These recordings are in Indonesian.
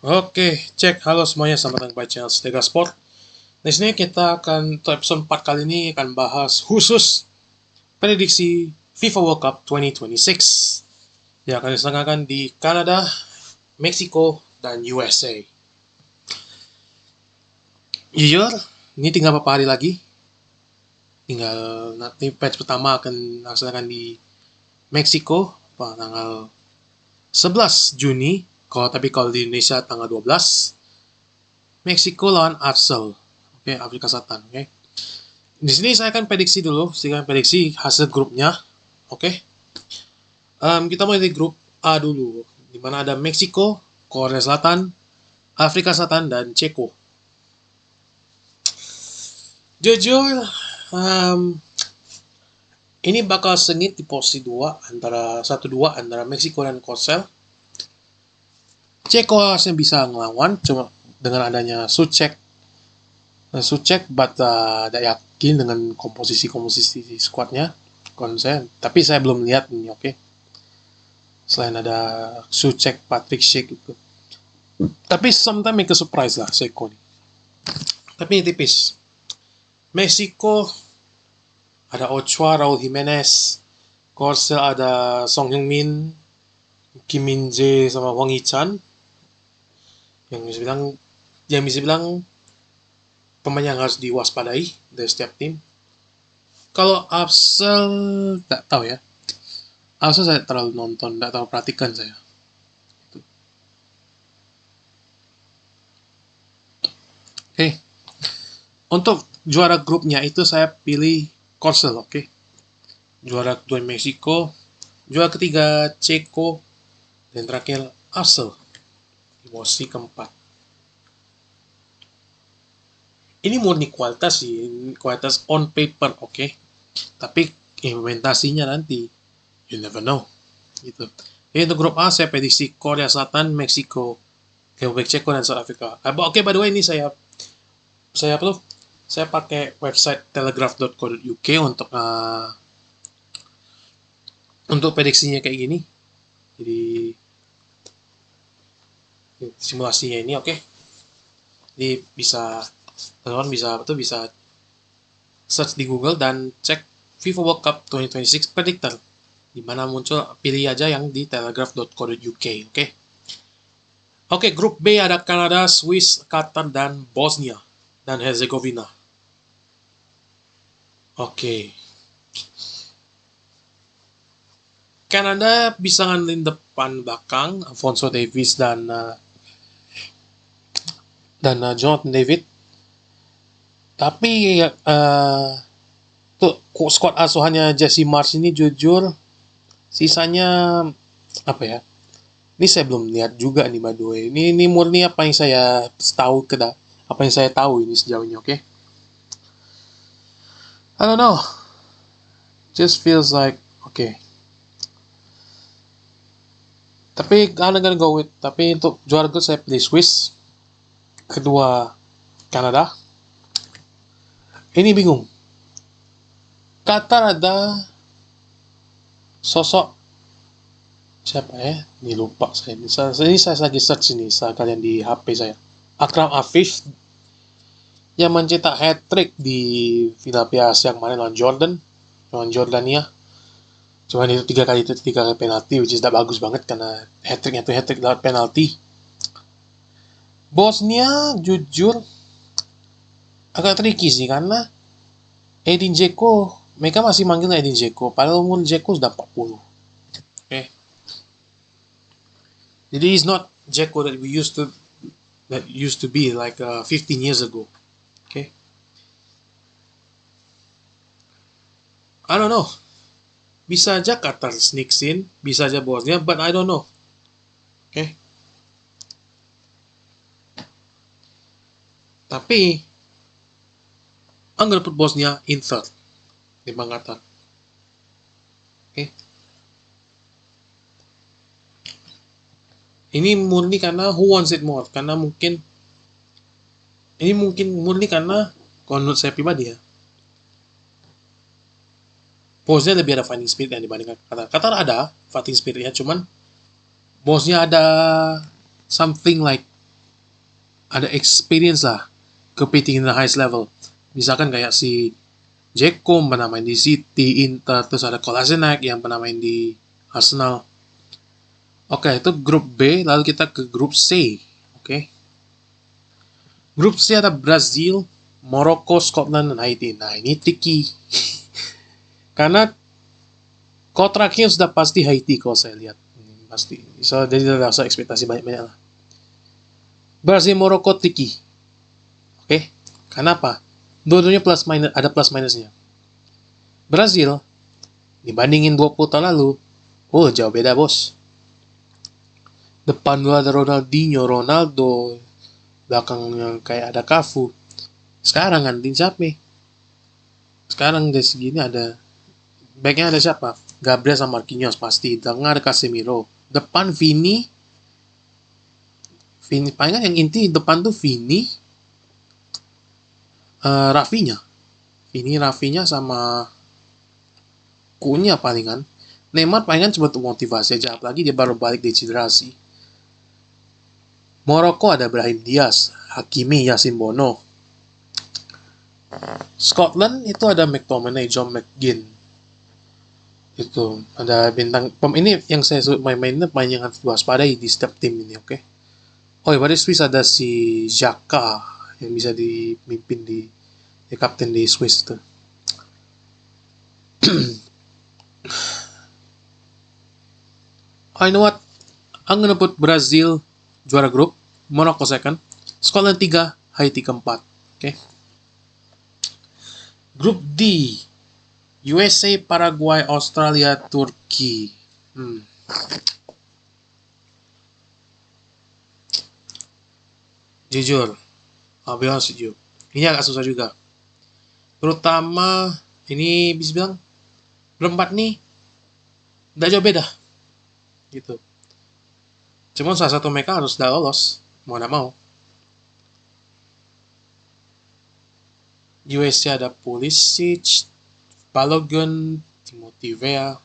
Oke, cek. Halo semuanya, selamat datang di channel Stega Sport. Di sini kita akan, untuk episode 4 kali ini, akan bahas khusus prediksi FIFA World Cup 2026 yang akan diselenggarakan di Kanada, Meksiko, dan USA. Jujur, ini tinggal beberapa hari lagi. Tinggal nanti match pertama akan dilaksanakan di Meksiko pada tanggal 11 Juni. Tapi kalau di Indonesia tanggal 12. Meksiko lawan Arsenal. Oke, Afrika Selatan. Oke. Di sini saya akan prediksi dulu, prediksi hasil grupnya. Oke. Kita mulai dari grup A dulu, di mana ada Meksiko, Korea Selatan, Afrika Selatan, dan Ceko. Jujur, ini bakal sengit di posisi 2 antara 1-2 antara Meksiko dan Korsel. Ceko harusnya bisa ngelawan, cuma dengan adanya Suchek, but tidak yakin dengan komposisi squadnya. Tapi saya belum lihat ini, oke. Selain ada Suchek, Patrick Schick gitu. Tapi sometimes make a surprise lah Ceko nih. Tapi ini tipis. Meksiko ada Ochoa, Raul Jimenez. Korsel ada Song Heung-min, Kim Min-jae sama Hwang Hee-chan. Yang bisa bilang pemain yang harus diwaspadai dari setiap tim. Kalau Arsenal tak tahu ya. Arsenal saya terlalu nonton, tak tahu perhatikan saya. Oke. Untuk juara grupnya itu saya pilih Korsel, oke. Juara kedua Meksiko, juara ketiga Ceko, dan terakhir Arsenal di posisi keempat. Ini murni kualitas sih, kualitas on paper, oke. Tapi implementasinya nanti, you never know. Gitu. Jadi untuk grup A saya prediksi Korea Selatan, Meksiko, Republik Ceko, dan South Africa. Oke, by the way ini saya pakai website telegraph.co.uk untuk prediksinya kayak gini. Jadi simulasinya ini, oke. Jadi teman-teman bisa search di Google dan cek FIFA World Cup 2026 predictor, di mana muncul, pilih aja yang di telegraph.co.uk, oke. Oke, grup B ada Kanada, Swiss, Qatar, dan Bosnia dan Herzegovina. Oke. Kanada bisa ngandelin depan belakang Alphonso Davies dan Jonathan David. Tapi squad asuhannya Jesse Marsch ini jujur sisanya apa ya? Ini saya belum lihat juga nih, by the way. Ini murni apa yang saya tahu ini sejauh ini, oke? I don't know. Just feels like okay. Tapi I'm gonna go with. Tapi untuk juara grup saya pilih Swiss. Kedua Kanada. Ini bingung. Qatar ada sosok siapa ya? Ini lupa saya. Ini saya lagi search ini sekalian di HP saya. Akram Afif yang mencetak hat-trick di final Piala Asia yang kemarin lawan Jordania. Cuman itu 3 kali penalti, which is tidak bagus banget karena hat-tricknya itu hat-trick lewat penalti. Bosnia jujur agak tricky sih karena Edin Dzeko, mereka masih manggil Edin Dzeko, padahal umur Dzeko sudah 40. Oke. Jadi he's not Dzeko that used to be like 15 years ago. Okay. I don't know. Bisa aja Qatar sneaks in, bisa aja Bosnia, but I don't know. Okay. Tapi I'm gonna put Bosnia in third di Qatar. Okay. Ini murni karena who wants it more, karena mungkin murni karena kalau menurut saya pribadi ya, Bosnia lebih ada fighting spirit yang dibandingkan Qatar. Qatar ada fighting spiritnya, cuman Bosnia ada something like ada experience lah competing in the highest level. Misalkan kayak si Dzeko pernah main di City, Inter, terus ada Kolasinac yang pernah main di Arsenal. Oke, itu grup B, lalu kita ke grup C. Oke. Grup C ada Brazil, Morocco, Scotland, dan Haiti. Nah, ini tricky. Karena kontraknya sudah pasti Haiti kalau saya lihat. Pasti. So, jadi tidak usah ekspektasi banyak-banyak lah. Brazil, Morocco tricky. Oke. Kenapa? Dua-duanya plus minus, ada plus minusnya. Brazil dibandingin 20 tahun lalu, jauh beda bos. Depan dulu ada Ronaldinho, Ronaldo, belakangnya kayak ada Cafu. Sekarang gantiin siapa? Sekarang dari segini ada backnya ada siapa? Gabriel sama Marquinhos pasti. Tengah ada Casemiro. Depan Vini palingan yang inti depan tuh Vini, Rafinha sama Kunya palingan. Neymar palingan cuma untuk motivasi aja, apalagi dia baru balik dari cedera sih. Morocco ada Brahim Diaz, Hakimi, Yasin Bono. Scotland itu ada McTominay, John McGinn. Itu ada bintang ini yang saya sebut main-mainnya pemain yang harus diwaspadai di setiap tim ini, oke? Oh ya, pada Swiss ada si Xhaka yang bisa dipimpin di kapten di Swiss itu. I know what? I'm gonna put Brazil juara grup, Morocco second, Scotland 3, Haiti keempat. Oke. Grup D, USA, Paraguay, Australia, Turki. Jujur, I'll be honest with you. Ini agak susah juga. Terutama ini bisa bilang berempat nih udah jauh beda gitu. Cuma salah satu mereka harus udah lolos, mau gak mau. USA ada Pulisic, Balogun, Timothy Weah.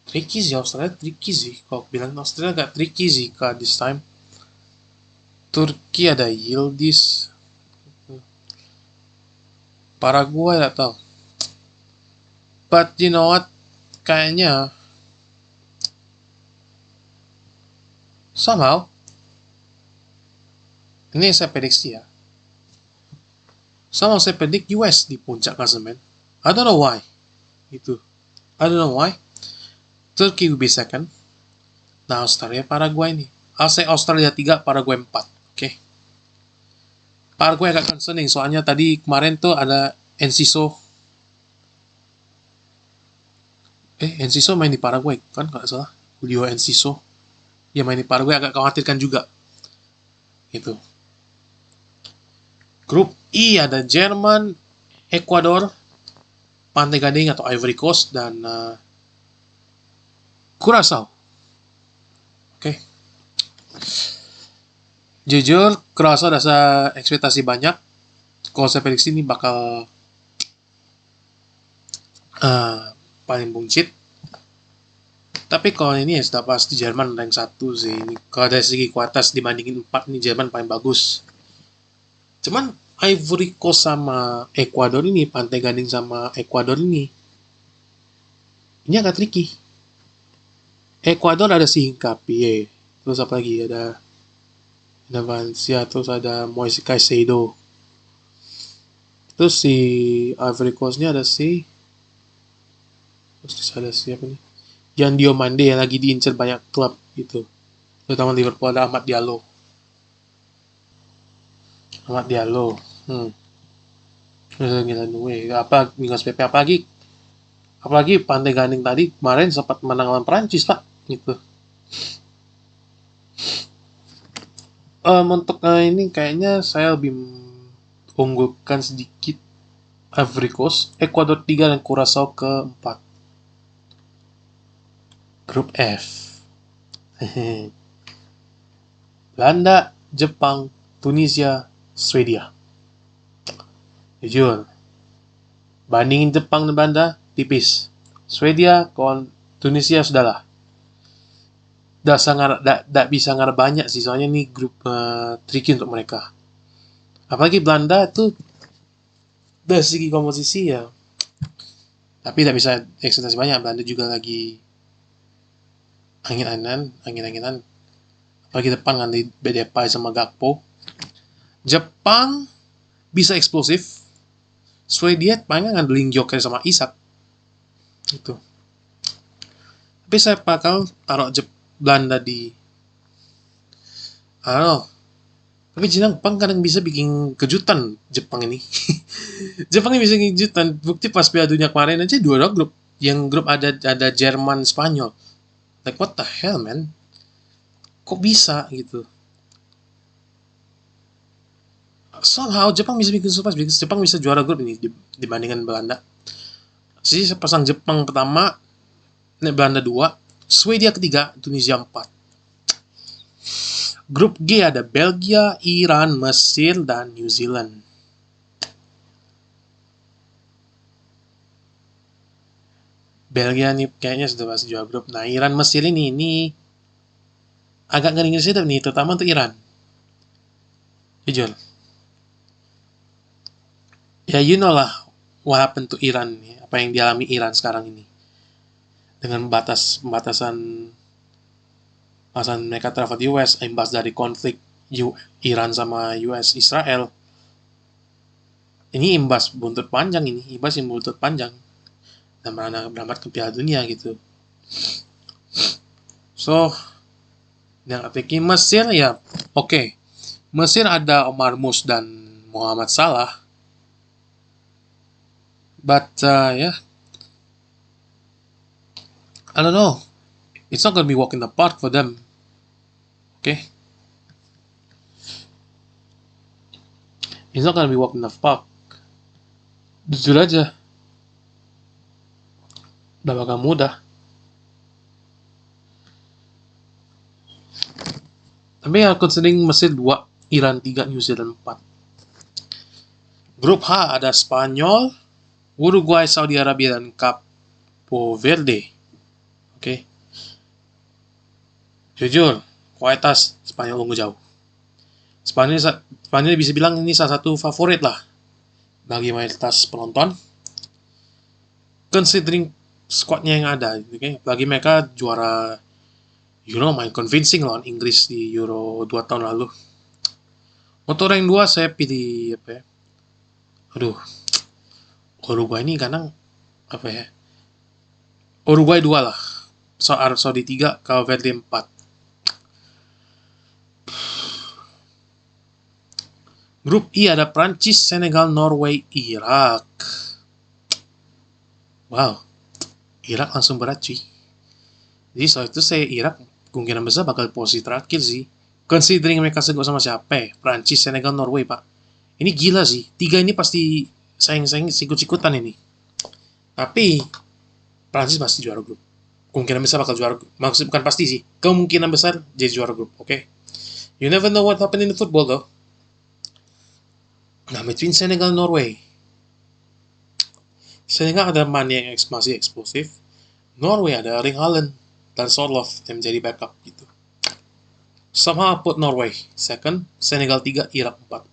Tricky sih, Australia tricky sih. Kalau bilang Australia agak tricky sih this time. Turki ada Yildiz. Paraguay gak tau. But you know what? Kayaknya somehow ini saya prediksi ya. Somehow saya predik US di puncak klasemen. I don't know why. Turkey will be second. Nah, Australia, Paraguay nih. I'll say Australia 3, Paraguay 4. Oke. Paraguay agak concerning, soalnya tadi kemarin tuh ada Enciso. Enciso main di Paraguay, kan kalau salah. Julio Enciso. Dia main di Paraguay, agak khawatirkan juga. Itu. Grup I ada Jerman, Ekuador, Pantai Gading atau Ivory Coast, dan Curaçao. Oke. Jujur, Curaçao ada ekspektasi banyak. Kalau saya prediksi ini bakal paling buncit. Tapi kalau ini ya sudah pasti Jerman rank 1 sih. Ini kalau dari segi kualitas dibandingin 4 nih Jerman paling bagus. Cuman Ivory Coast sama Ekuador ini, Pantai Gading sama Ekuador ini agak tricky. Ekuador ada si Hincapié, terus apa lagi, ada Valencia, terus ada Moise Caicedo. Terus si Ivory Coast-nya ada siapa nih? Yan Diomande yang lagi diincar banyak klub gitu. Terutama Liverpool ada Ahmad Diallo. Gila apa Mingos PP apalagi Pantai Gading tadi kemarin sempat menang lawan Prancis pak gitu. Untuk ini kayaknya saya lebih unggulkan sedikit Ivory Coast, Ekuador 3 dan Curaçao ke 4. Grup F. Belanda, Jepang, Tunisia, Swedia. Jujur, bandingin Jepang dan Belanda tipis. Swedia, Tunisia sudahlah. Dak bisa ngarep banyak sih, soalnya ini grup tricky untuk mereka. Apalagi Belanda tuh dari segi komposisi ya, tapi tidak bisa ekspektasi banyak. Belanda juga lagi angin-anginan. Apalagi depan kan di Depay sama Gakpo. Jepang bisa eksplosif. Swedia paling ngandelin Joker sama Isak. Gitu. Tapi saya bakal taruh Belanda di, I don't know. Tapi Jepang kadang bisa bikin kejutan Jepang ini. Jepang ini bisa bikin kejutan. Bukti pas Piala Dunia kemarin aja dua grup. Yang grup ada Jerman, Spanyol. Like what the hell man? Kok bisa gitu? Somehow Jepang bisa bikin surprise. Jepang bisa juara grup ini dibandingkan Belanda. Jadi pasang Jepang pertama, Belanda 2, Swedia ketiga, Tunisia 4. Grup G ada Belgia, Iran, Mesir, dan New Zealand. Belgia nih kayaknya sudah pasti juara grup. Nah, Iran, Mesir ini agak ngeri-ngeri sih nih, terutama untuk Iran. Jujur. Ya, you know lah what happened to Iran, apa yang dialami Iran sekarang ini. Dengan pembatasan mereka travel di US, imbas dari konflik Iran sama US Israel. Ini imbas buntut panjang dan beramat ke Piala Dunia gitu. So, yang pikir Mesir ya, oke. Mesir ada Omar Mus dan Muhammad Salah. But yeah, I don't know. It's not gonna be walk in the park for them. Okay? It's not gonna be walk in the park. Jujur aja. Udah bakal mudah. Tapi ya considering Mesir 2, Iran 3, New Zealand 4. Grup H ada Spanyol, Uruguay, Saudi Arabia, dan Capo Verde. Oke. Jujur, kualitas Spanyol unggul jauh. Spanyol bisa bilang ini salah satu favorit lah bagi mayoritas penonton. Considering squadnya yang ada, okay? Bagi mereka juara Euro main convincing lawan Inggris di Euro 2 tahun lalu. Untuk rank 2 saya pilih apa ya? Aduh, Uruguay ini kadang apa ya? Uruguay 2 lah. Saudi 3, Cape Verde 4. Grup I ada Prancis, Senegal, Norway, Irak. Wow, Irak langsung berat cuy. Jadi soal itu saya Irak kemungkinan besar bakal posisi terakhir sih. Considering mereka segok sama siapa ya? Prancis, Senegal, Norway pak. Ini gila sih. 3 ini pasti saing-saing sikut-sikutan ini. Tapi Prancis pasti juara grup. Kemungkinan besar bakal juara grup. Maksud bukan pasti sih. Kemungkinan besar jadi juara grup. Oke? Okay? You never know what happened in the football though. Nah, between Senegal and Norway. Senegal ada Mane yang masih eksplosif. Norway ada Erling Haaland dan Sorloth yang menjadi backup gitu. Somehow put Norway second, Senegal 3, Irak 4.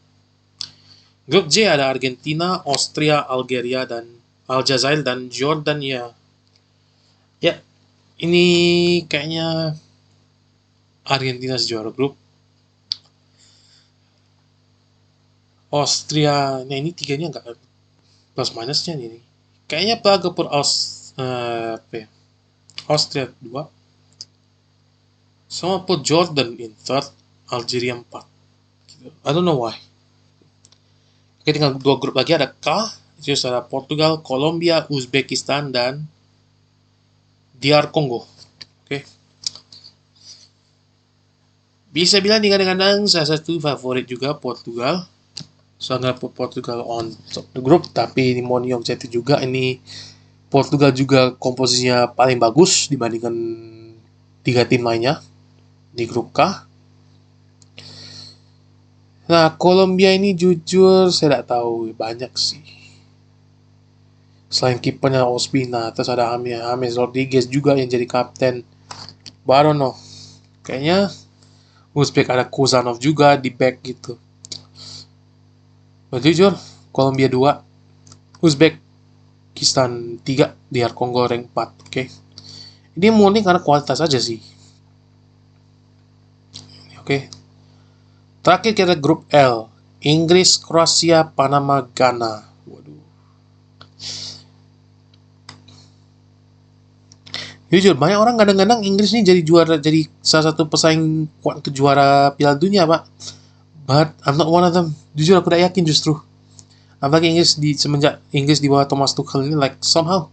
Grup J ada Argentina, Austria, Algeria, dan Aljazair, dan Jordania. Ya, ini kayaknya Argentina juara grup. Austria, nah ini tiganya nggak plus minusnya nih. Kayaknya Praga put Austria 2. Sama put Jordan in third, Algeria 4. I don't know why. Oke, tinggal 2 grup lagi ada K. Itu ada Portugal, Kolombia, Uzbekistan, dan DR Kongo. Oke. Bisa bilang kadang-kadang salah satu favorit juga Portugal. Soalnya Portugal on top the group, tapi ini mau objektif juga, ini Portugal juga komposisinya paling bagus dibandingkan 3 tim lainnya di grup K. Nah, Kolombia ini jujur saya tidak tahu banyak sih. Selain kipernya Ospina, terus ada James Rodriguez juga yang jadi kapten. But I don't know. Kayaknya Uzbek ada Kuzanov juga di back gitu. Jujur, Kolombia 2, Uzbekistan 3, DR Kongo rank 4, oke. Ini murni karena kualitas aja sih. Oke. Terakhir kita grup L. Inggris, Kroasia, Panama, Ghana. Waduh. Jujur, banyak orang kadang-kadang Inggris ini jadi salah satu pesaing kuat untuk juara Piala Dunia, Pak. But I'm not one of them. Jujur aku tidak yakin justru. Apalagi semenjak Inggris di bawah Thomas Tuchel ini somehow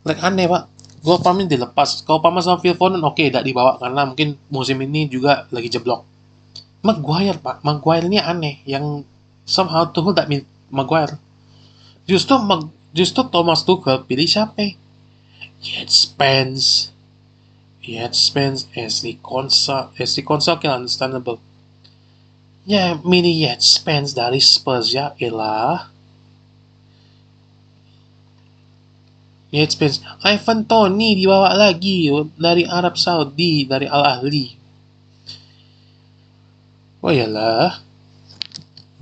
aneh, Pak. Gue pamin dilepas. Kalau paman sama Phil Foden oke, tidak dibawa karena mungkin musim ini juga lagi jeblok. Maguire, Pak. Maguire ini aneh yang somehow Tuchel tak milih Maguire. Justru Thomas Tuchel pilih siapa? Yates Spence, Ashley Konsa kan understandable. Ya, mini Yates Spence dari Spurs ya, elah. Yates Spence, Ivan Toney dibawa lagi dari Arab Saudi, dari Al Ahly. Oh iyalah.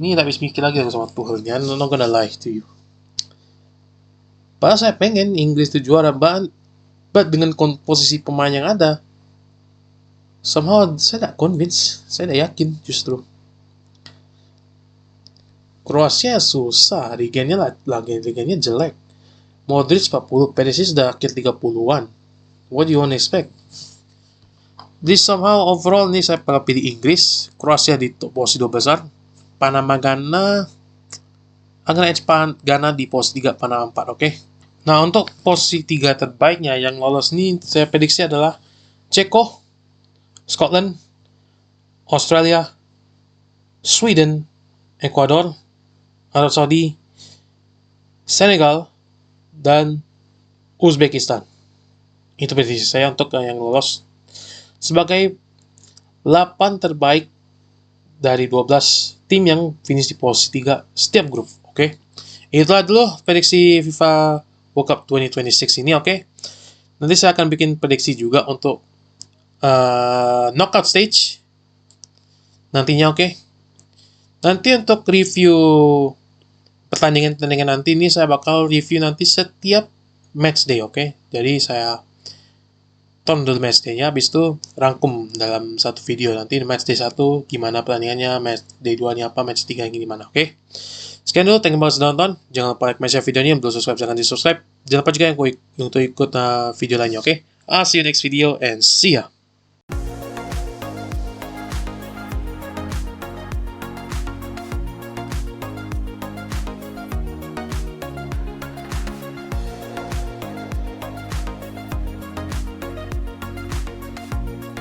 Ini tak bisa mikir lagi sama Tuchelnya, not gonna lie to you. Padahal saya pengen Inggris itu juara, but dengan komposisi pemain yang ada, somehow saya tak convince, saya tak yakin justru. Kroasia susah, regennya jelek. Modric 40, Perisic sudah akhir 30-an. What do you want to expect? This somehow overall nih saya bakal pilih Inggris, Kroasia di posisi 2 besar, Panama Ghana, akan edge Ghana di posisi 3, Panama 4, oke? Nah, untuk posisi 3 terbaiknya yang lolos ini saya prediksi adalah Ceko, Scotland, Australia, Sweden, Ecuador, Arab Saudi, Senegal, dan Uzbekistan. Itu prediksi saya untuk yang lolos sebagai 8 terbaik dari 12 tim yang finish di posisi 3 setiap grup, oke? Itulah dulu prediksi FIFA World Cup 2026 ini, oke? Nanti saya akan bikin prediksi juga untuk knockout stage nantinya, oke? Nanti untuk review pertandingan nanti ini saya bakal review nanti setiap match day, oke? Jadi saya tonton dulu match day-nya, habis itu rangkum dalam satu video. Nanti match day 1 gimana pertandingannya, match day 2 nya apa, match 3 gimana, oke? Sekian dulu, thank you banget sudah nonton. Jangan lupa like, share video ini. Yang belum subscribe, jangan di-subscribe. Jangan lupa juga yang untuk ikut video lainnya, oke? I'll see you next video and see ya!